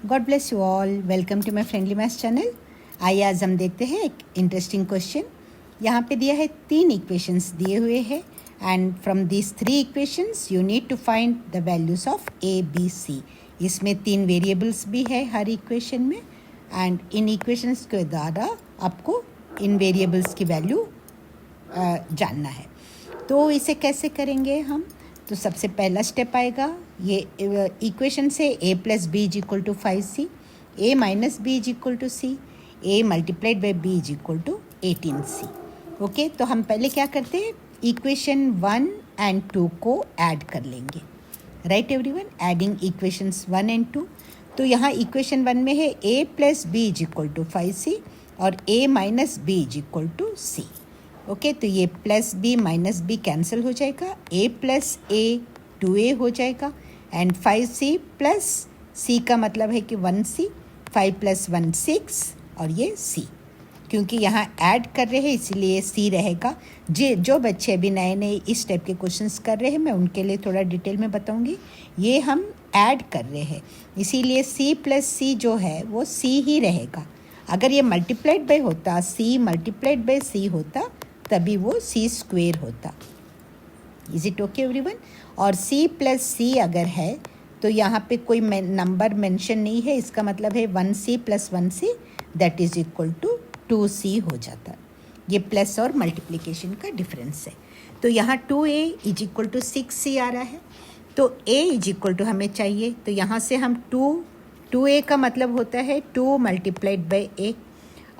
God bless you all. Welcome to my friendly maths channel. आइए आज हम देखते हैं एक इंटरेस्टिंग क्वेश्चन। यहाँ पे दिया है 3 इक्वेशंस दिए हुए हैं and from this 3 equations you need to find the values of A B C. इसमें 3 वेरिएबल्स भी है हर इक्वेशन में एंड इन इक्वेशंस के द्वारा आपको इन वेरिएबल्स की वैल्यू जानना है। तो इसे कैसे करेंगे हम? तो सबसे पहला स्टेप आएगा, ये इक्वेशन से a plus B is equal to 5c, a minus B is equal to c, a multiplied by b is equal to 18c। Okay, तो हम पहले क्या करते हैं, इक्वेशन 1 एंड 2 को ऐड कर लेंगे। Right everyone, adding equations 1 and 2। तो यहाँ इक्वेशन 1 में है a plus B is equal to 5c और a minus B is equal to c। Okay, तो ये plus B minus B cancel हो जाएगा, a प्लस ए 2a हो जाएगा एंड 5c प्लस c का मतलब है कि 1c, 5 प्लस 1 6 और ये c। क्योंकि यहाँ ऐड कर रहे हैं इसीलिए c रहेगा। जो बच्चे अभी नए नए इस टाइप के क्वेश्चंस कर रहे हैं मैं उनके लिए थोड़ा डिटेल में बताऊंगी। ये हम ऐड कर रहे हैं इसीलिए c प्लस c जो है वो c ही रहेगा। अगर ये मल्टीप्लाइड बाई होता, c मल्टीप्लाइड बाई c होता तभी वो c स्क्वेयर होता। Is it okay everyone? और c प्लस c अगर है तो यहाँ पे कोई नंबर मेंशन नहीं है, इसका मतलब है 1c plus 1c that is equal to 2c हो जाता। ये प्लस और मल्टीप्लिकेशन का डिफरेंस है। तो यहाँ 2a is equal to 6c आ रहा है, तो a इज इक्वल टू हमें चाहिए, तो यहाँ से हम 2a का मतलब होता है 2 मल्टीप्लाइड बाई a।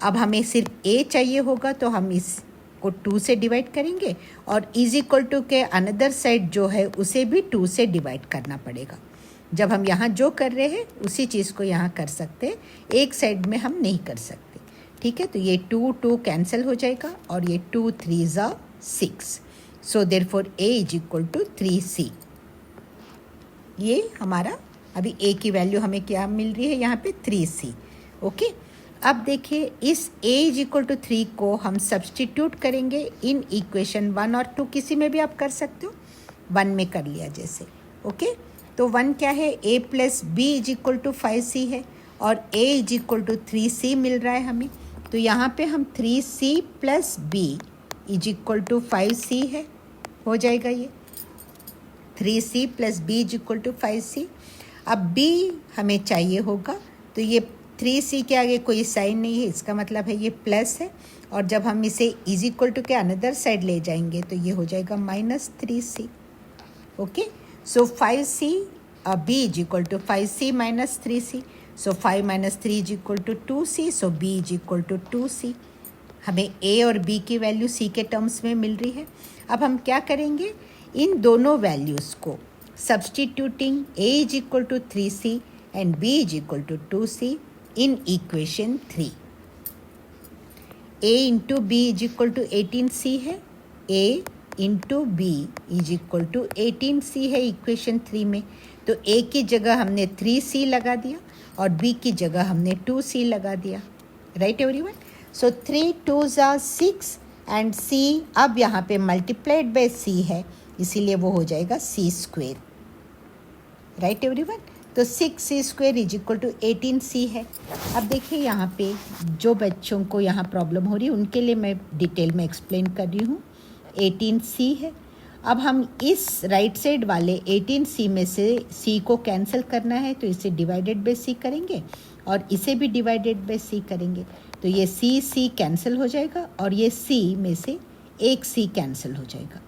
अब हमें सिर्फ a चाहिए होगा तो हम इस को 2 से डिवाइड करेंगे और इज इक्वल टू के अनदर साइड जो है उसे भी 2 से डिवाइड करना पड़ेगा। जब हम यहाँ जो कर रहे हैं उसी चीज़ को यहाँ कर सकते हैं, एक साइड में हम नहीं कर सकते। ठीक है, तो ये 2 कैंसिल हो जाएगा और ये 2 3 ज़ा 6, so therefore a is equal to 3c। ये हमारा अभी a की वैल्यू हमें क्या मिल रही है यहाँ पे 3c। ओके, अब देखिए इस a इज इक्वल टू 3 को हम सब्सटीट्यूट करेंगे इन इक्वेशन 1 और 2, किसी में भी आप कर सकते हो, 1 में कर लिया जैसे। ओके, तो 1 क्या है, a plus B is equal to 5c है और a is equal to 3c मिल रहा है हमें। तो यहाँ पे हम 3c plus b is equal to 5c है, हो जाएगा ये 3c plus b is equal to 5c। अब b हमें चाहिए होगा, तो ये 3c के आगे कोई साइन नहीं है, इसका मतलब है ये प्लस है और जब हम इसे इज इक्वल टू के अनदर साइड ले जाएंगे तो ये हो जाएगा -3c। Okay, so 5c b is equal to 5c minus 3c, so 5 minus 3 is equal to 2c, so b is equal to 2c। हमें a और b की वैल्यू c के टर्म्स में मिल रही है। अब हम क्या करेंगे, इन दोनों वैल्यूज़ को substituting a is equal to 3c and b is equal to 2c in equation 3, a into b is equal to 18c है, a into b is equal to 18c है इक्वेशन 3 में। तो a की जगह हमने 3c लगा दिया और b की जगह हमने 2c लगा दिया। राइट एवरीवन, सो 3 2 ज़ा 6 एंड c अब यहाँ पे मल्टीप्लाइड बाय c है इसीलिए वो हो जाएगा c स्क्वेयर। राइट एवरीवन, तो 6c square is equal to 18c है। अब देखिए यहाँ पे जो बच्चों को यहाँ प्रॉब्लम हो रही है उनके लिए मैं डिटेल में एक्सप्लेन कर रही हूँ। 18c है, अब हम इस राइट साइड वाले 18c में से c को कैंसिल करना है तो इसे डिवाइडेड बाय c करेंगे और इसे भी डिवाइडेड बाय c करेंगे, तो ये c कैंसिल हो जाएगा और ये c में से एक c कैंसिल हो जाएगा।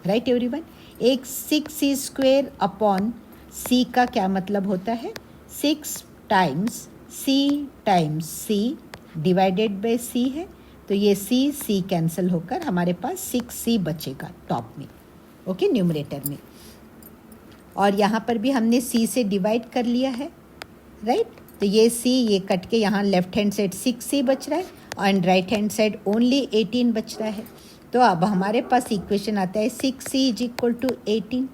राइट एवरीवन, एक 6c स्क्वेयर अपॉन c का क्या मतलब होता है, 6 times c divided by c है, तो ये c कैंसिल होकर हमारे पास 6c बचेगा टॉप में। ओके, न्यूमरेटर में। और यहाँ पर भी हमने c से डिवाइड कर लिया है। राइट, तो ये c ये कट के यहाँ लेफ्ट हैंड साइड 6c बच रहा है and right hand side only 18 बच रहा है। तो अब हमारे पास इक्वेशन आता है 6c is equal to 18।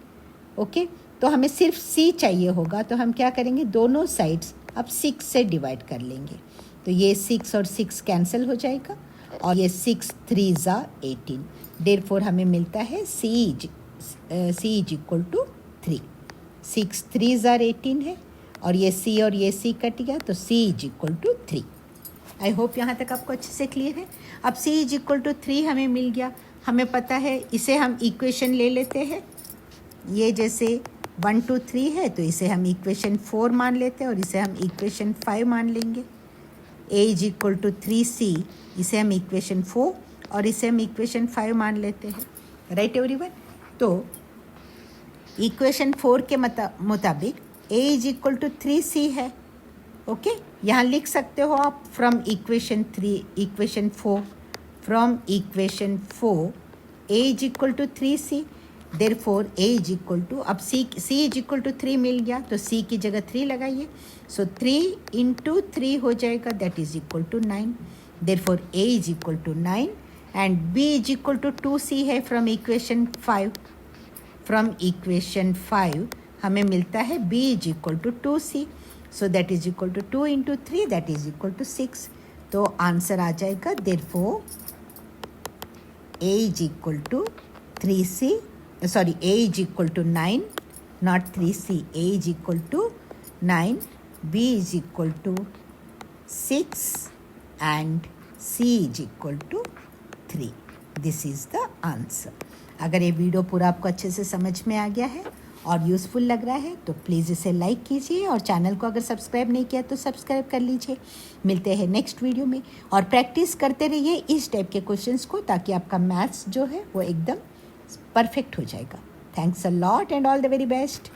Okay, तो हमें सिर्फ c चाहिए होगा, तो हम क्या करेंगे, दोनों साइड्स अब 6 से डिवाइड कर लेंगे, तो ये 6 और 6 कैंसिल हो जाएगा और ये 6 3 ज़ा 18, देयरफॉर हमें मिलता है c इज इक्वल टू 3। 6 3 ज़ा 18 है और ये C और ये C कट गया तो C is equal to 3। I hope यहाँ तक आपको अच्छे से क्लियर है। अब C इज इक्वल टू 3 हमें मिल गया, हमें पता है इसे हम इक्वेशन ले लेते हैं। ये जैसे 1 2 3 है तो इसे हम इक्वेशन 4 मान लेते हैं और इसे हम इक्वेशन 5 मान लेंगे। A is equal to 3C, इसे हम इक्वेशन 4 और इसे हम इक्वेशन 5 मान लेते हैं। Right everyone. तो इक्वेशन 4 के मुताबिक A is equal to 3C है। ओके यहाँ लिख सकते हो आप from equation 4, from equation 4 A is equal to 3C, therefore A is equal to, अब C इज इक्वल टू 3 मिल गया तो C की जगह 3 लगाइए। सो 3 इंटू 3 हो जाएगा, that is equal to 9। Therefore A is equal to 9 and B is equal to 2C है फ्रॉम इक्वेशन 5। फ्रॉम इक्वेशन 5 हमें मिलता है B is equal to 2C, so that is equal to 2 into 3, that is equal to 6। तो answer आ जाएगा therefore A is equal to 3C, sorry A is equal to 9, not 3C, A is equal to 9, B is equal to 6 and C is equal to 3। This is the answer. अगर ये video पूरा आपको अच्छे से समझ में आ गया है और यूज़फुल लग रहा है तो प्लीज़ इसे लाइक कीजिए और चैनल को अगर सब्सक्राइब नहीं किया तो सब्सक्राइब कर लीजिए। मिलते हैं नेक्स्ट वीडियो में और प्रैक्टिस करते रहिए इस टाइप के क्वेश्चंस को, ताकि आपका मैथ्स जो है वो एकदम परफेक्ट हो जाएगा। Thanks a lot and all the very best.